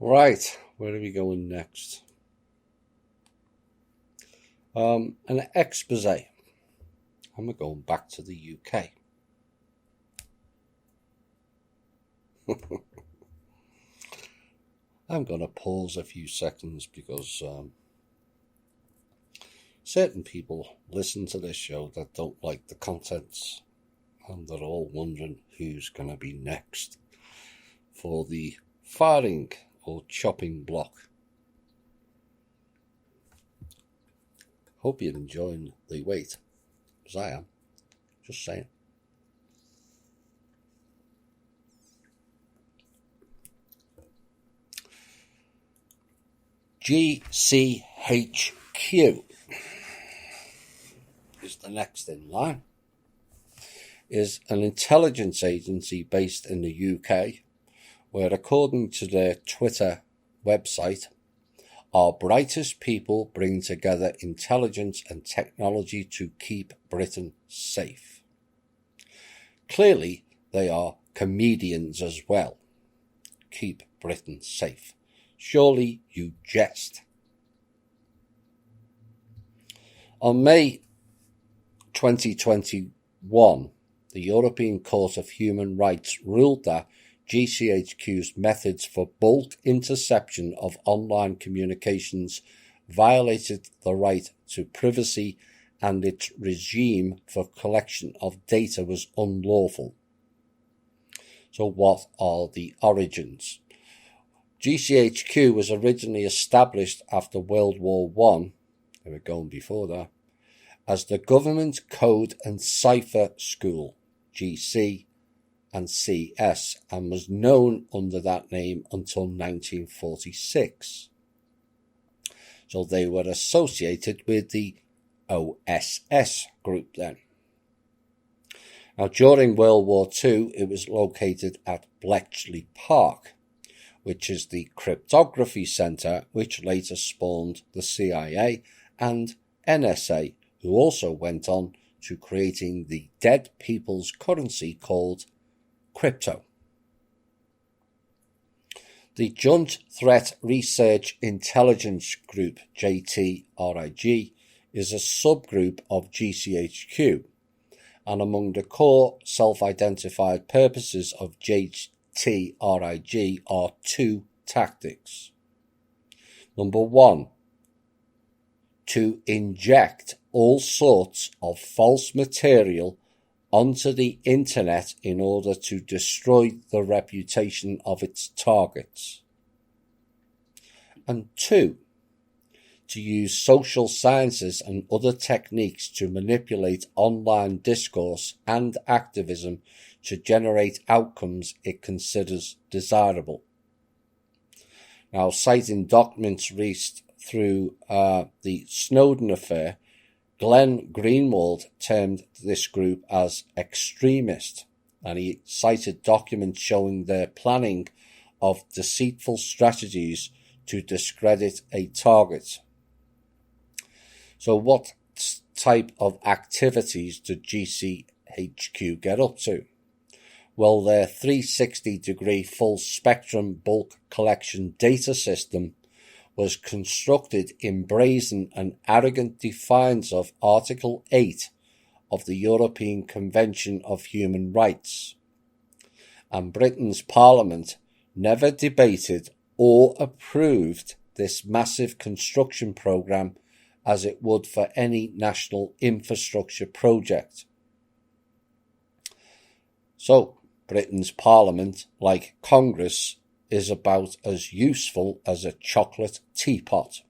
Right, where are we going next? An expose. And we're going back to the UK. I'm going to pause a few seconds because certain people listen to this show that don't like the contents, and they're all wondering who's going to be next for the firing or chopping block. Hope you're enjoying the wait, as I am. Just saying. GCHQ is the next in line. Is an intelligence agency based in the UK where, according to their Twitter website, our brightest people bring together intelligence and technology to keep Britain safe. Clearly, they are comedians as well. Keep Britain safe. Surely you jest. On May 2021, the European Court of Human Rights ruled that GCHQ's methods for bulk interception of online communications violated the right to privacy, and its regime for collection of data was unlawful. So what are the origins? GCHQ was originally established after World War I, they were going before that, as the Government Code and Cipher School, GC and CS, and was known under that name until 1946. So they were associated with the OSS group then. Now, during World War II, it was located at Bletchley Park, which is the cryptography centre which later spawned the CIA and NSA, who also went on to creating the dead people's currency called crypto. The Joint Threat Research Intelligence Group, JTRIG, is a subgroup of GCHQ, and among the core self-identified purposes of JTRIG are two tactics. Number one, to inject all sorts of false material onto the internet in order to destroy the reputation of its targets. And two, to use social sciences and other techniques to manipulate online discourse and activism to generate outcomes it considers desirable. Now, citing documents released through the Snowden affair, Glenn Greenwald termed this group as extremist, and he cited documents showing their planning of deceitful strategies to discredit a target. So what type of activities did GCHQ get up to? Well, their 360-degree full-spectrum bulk collection data system was constructed in brazen and arrogant defiance of Article 8 of the European Convention of Human Rights. And Britain's Parliament never debated or approved this massive construction programme as it would for any national infrastructure project. So, Britain's Parliament, like Congress, is about as useful as a chocolate teapot.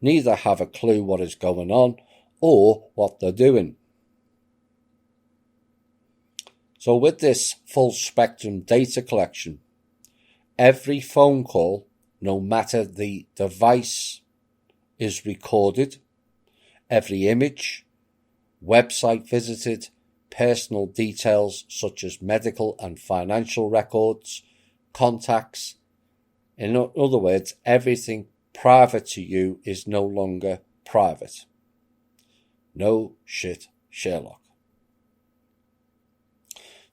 Neither have a clue what is going on or what they're doing. So with this full spectrum data collection, every phone call, no matter the device, is recorded. Every image, website visited, personal details such as medical and financial records, contacts. In other words, everything private to you is no longer private. No shit, Sherlock.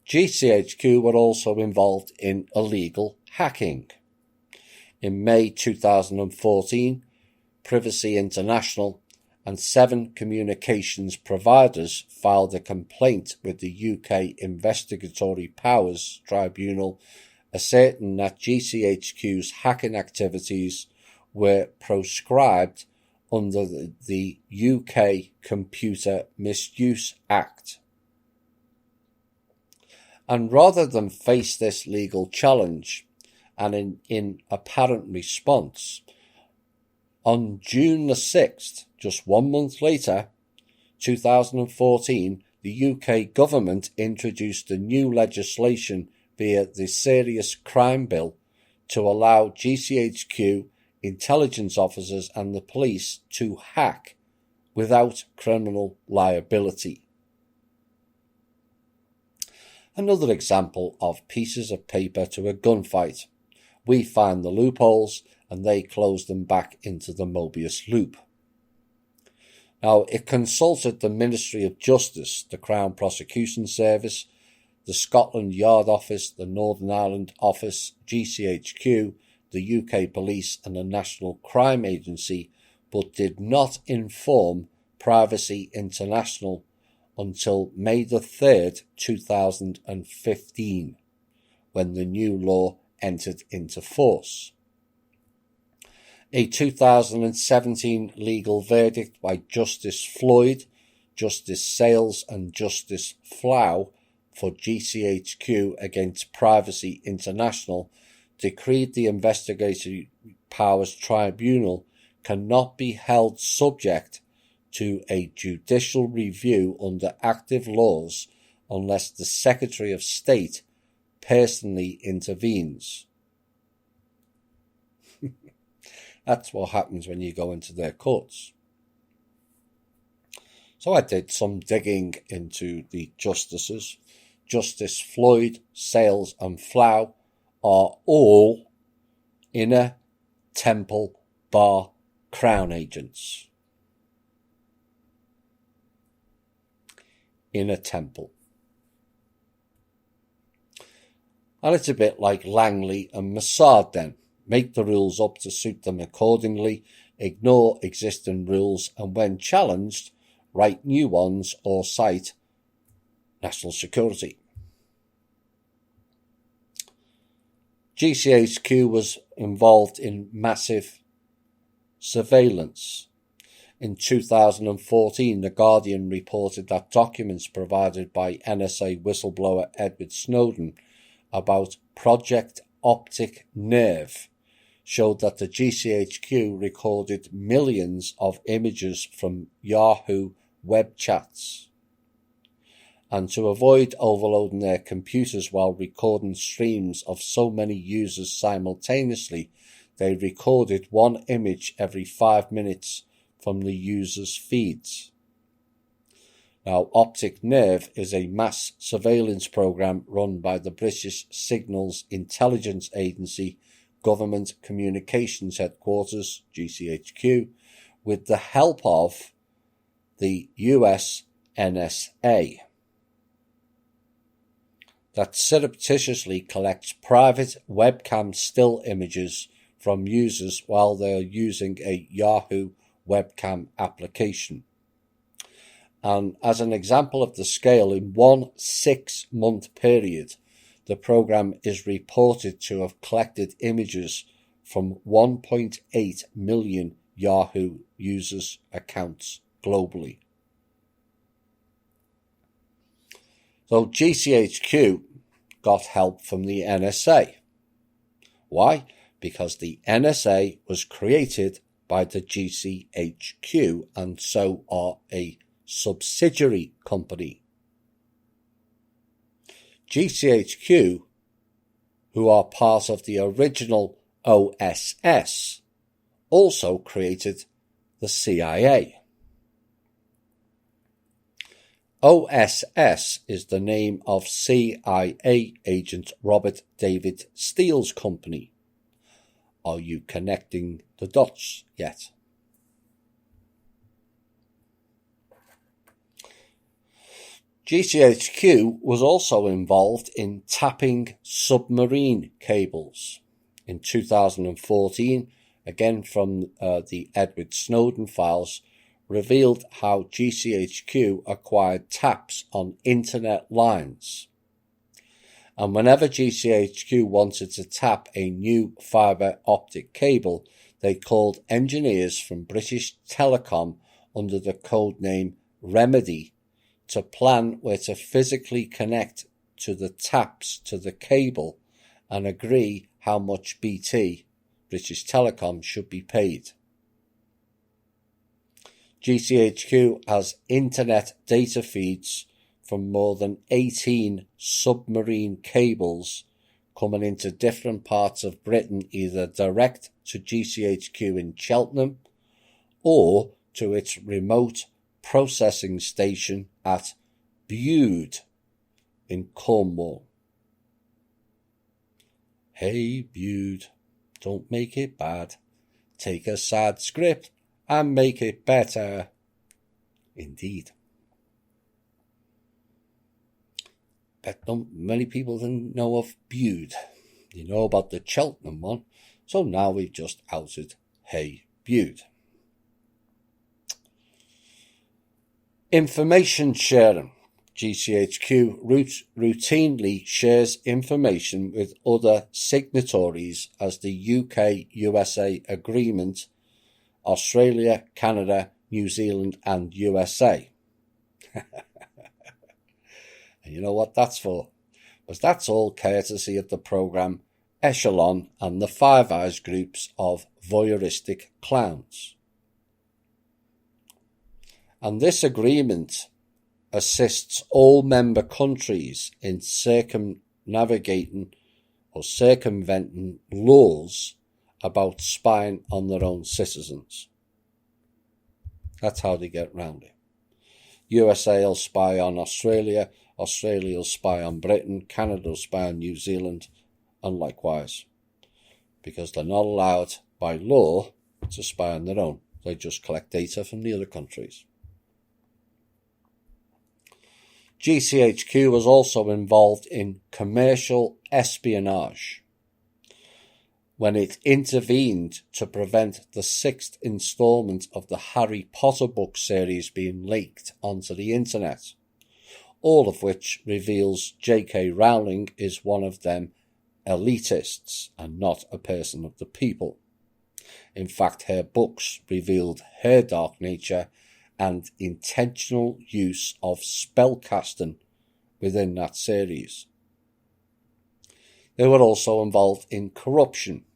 GCHQ were also involved in illegal hacking. In May 2014, Privacy International and 7 communications providers filed a complaint with the UK Investigatory Powers Tribunal asserting that GCHQ's hacking activities were proscribed under the UK Computer Misuse Act. And rather than face this legal challenge, and in apparent response, on June the 6th, just 1 month later, 2014, the UK government introduced a new legislation via the Serious Crime Bill to allow GCHQ, intelligence officers and the police to hack without criminal liability. Another example of pieces of paper to a gunfight. We find the loopholes and they close them back into the Mobius loop. Now, it consulted the Ministry of Justice, the Crown Prosecution Service, the Scotland Yard Office, the Northern Ireland Office, GCHQ, the UK Police and the National Crime Agency, but did not inform Privacy International until May the 3rd, 2015, when the new law entered into force. A 2017 legal verdict by Justice Floyd, Justice Sales and Justice Flow for GCHQ against Privacy International decreed the Investigatory Powers Tribunal cannot be held subject to a judicial review under active laws unless the Secretary of State personally intervenes. That's what happens when you go into their courts. So I did some digging into the justices. Justice Floyd, Sales and Flow are all Inner Temple Bar Crown agents. Inner Temple. And it's a bit like Langley and Mossad then. Make the rules up to suit them accordingly, ignore existing rules, and when challenged, write new ones or cite national security. GCHQ was involved in massive surveillance. In 2014, The Guardian reported that documents provided by NSA whistleblower Edward Snowden about Project Optic Nerve showed that the GCHQ recorded millions of images from Yahoo web chats. And to avoid overloading their computers while recording streams of so many users simultaneously, they recorded one image every 5 minutes from the user's feeds. Now, Optic Nerve is a mass surveillance program run by the British Signals Intelligence Agency Government Communications Headquarters, GCHQ, with the help of the US NSA, that surreptitiously collects private webcam still images from users while they are using a Yahoo webcam application. And as an example of the scale, in 1 6-month period, the program is reported to have collected images from 1.8 million Yahoo users' accounts globally. So GCHQ got help from the NSA. Why? Because the NSA was created by the GCHQ and so are a subsidiary company. GCHQ, who are part of the original OSS, also created the CIA. OSS is the name of CIA agent Robert David Steele's company. Are you connecting the dots yet? GCHQ was also involved in tapping submarine cables. in 2014, again from the Edward Snowden files, revealed how GCHQ acquired taps on internet lines. And whenever GCHQ wanted to tap a new fibre optic cable, they called engineers from British Telecom under the code name Remedy to plan where to physically connect to the taps to the cable and agree how much BT, British Telecom, should be paid. GCHQ has internet data feeds from more than 18 submarine cables coming into different parts of Britain, either direct to GCHQ in Cheltenham or to its remote processing station at Bude in Cornwall. Hey Bude, don't make it bad. Take a sad script and make it better. Indeed. Bet not many people didn't know of Bude. You know about the Cheltenham one, so now we've just outed Hey Bude. Information sharing. GCHQ routinely shares information with other signatories as the UK-USA agreement, Australia, Canada, New Zealand and USA. And you know what that's for? Because that's all courtesy of the programme Echelon and the Five Eyes groups of voyeuristic clowns. And this agreement assists all member countries in circumventing laws about spying on their own citizens. That's how they get round it. USA will spy on Australia, Australia will spy on Britain, Canada will spy on New Zealand, and likewise. Because they're not allowed by law to spy on their own. They just collect data from the other countries. GCHQ was also involved in commercial espionage when it intervened to prevent the 6th instalment of the Harry Potter book series being leaked onto the internet, all of which reveals J.K. Rowling is one of them elitists and not a person of the people. In fact, her books revealed her dark nature and intentional use of spellcasting within that series. They were also involved in corruption.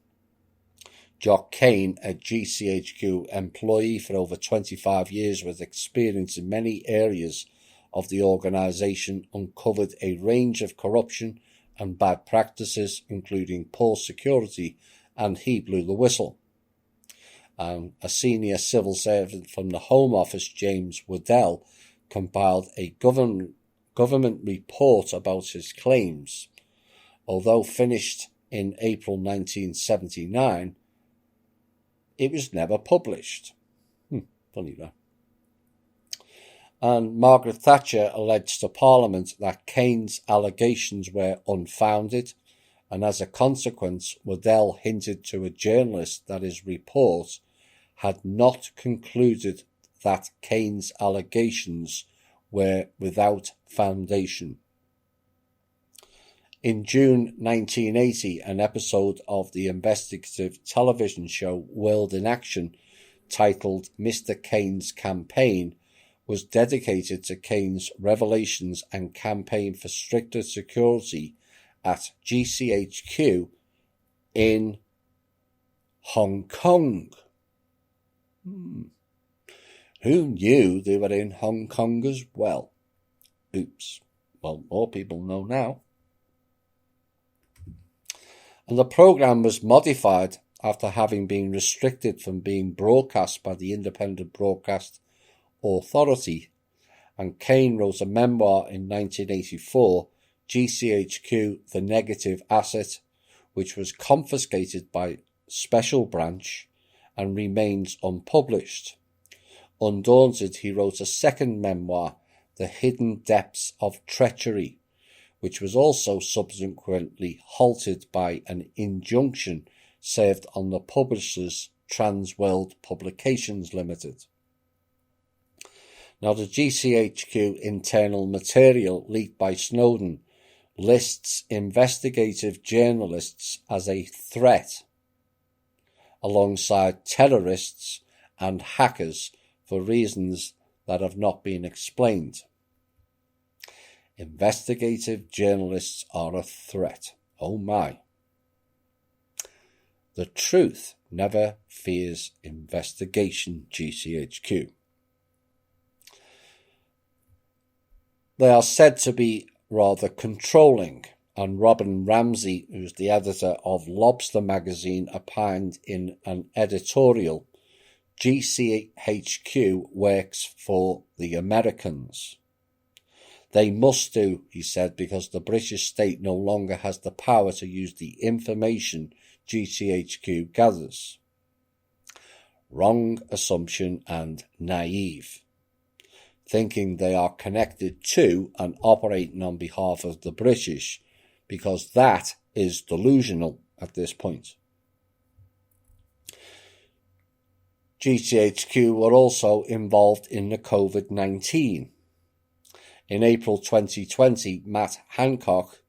Jock Kane, a GCHQ employee for over 25 years with experience in many areas of the organisation, uncovered a range of corruption and bad practices, including poor security, and he blew the whistle. A senior civil servant from the Home Office, James Waddell, compiled a government report about his claims. Although finished in April 1979, it was never published. Funny that. And Margaret Thatcher alleged to Parliament that Kane's allegations were unfounded, and as a consequence, Waddell hinted to a journalist that his report had not concluded that Kane's allegations were without foundation. In June 1980, an episode of the investigative television show World in Action, titled Mr. Kane's Campaign, was dedicated to Kane's revelations and campaign for stricter security at GCHQ in Hong Kong. Who knew they were in Hong Kong as well? Oops. Well, more people know now. And the programme was modified after having been restricted from being broadcast by the Independent Broadcast Authority, and Kane wrote a memoir in 1984, GCHQ, The Negative Asset, which was confiscated by Special Branch and remains unpublished. Undaunted, he wrote a second memoir, The Hidden Depths of Treachery, which was also subsequently halted by an injunction served on the publishers Trans World Publications Limited. Now, the GCHQ internal material leaked by Snowden lists investigative journalists as a threat, alongside terrorists and hackers for reasons that have not been explained. Investigative journalists are a threat. Oh my. The truth never fears investigation, GCHQ. They are said to be rather controlling, and Robin Ramsey, who's the editor of Lobster magazine, opined in an editorial, GCHQ works for the Americans. They must do, he said, because the British state no longer has the power to use the information GCHQ gathers. Wrong assumption and naive. Thinking they are connected to and operating on behalf of the British, because that is delusional at this point. GCHQ were also involved in the COVID-19. In April 2020, Matt Hancock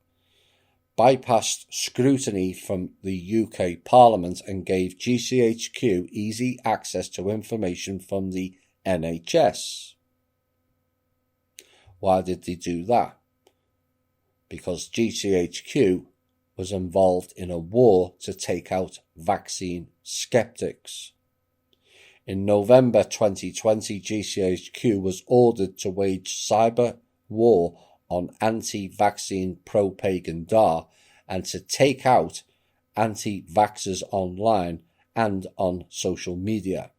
bypassed scrutiny from the UK Parliament and gave GCHQ easy access to information from the NHS. Why did they do that? Because GCHQ was involved in a war to take out vaccine skeptics. In November 2020, GCHQ was ordered to wage cyber war on anti-vaccine propaganda and to take out anti-vaxxers online and on social media.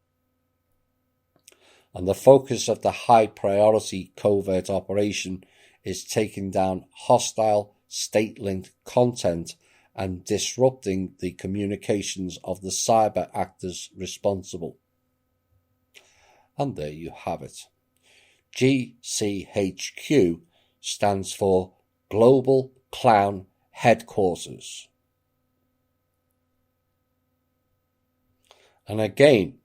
And the focus of the high-priority covert operation is taking down hostile state-linked content and disrupting the communications of the cyber actors responsible. And there you have it. GCHQ stands for Global Clown Headquarters. And again,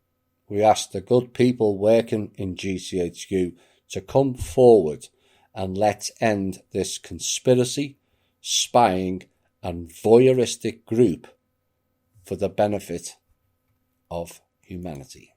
we ask the good people working in GCHQ to come forward and let's end this conspiracy, spying and voyeuristic group for the benefit of humanity.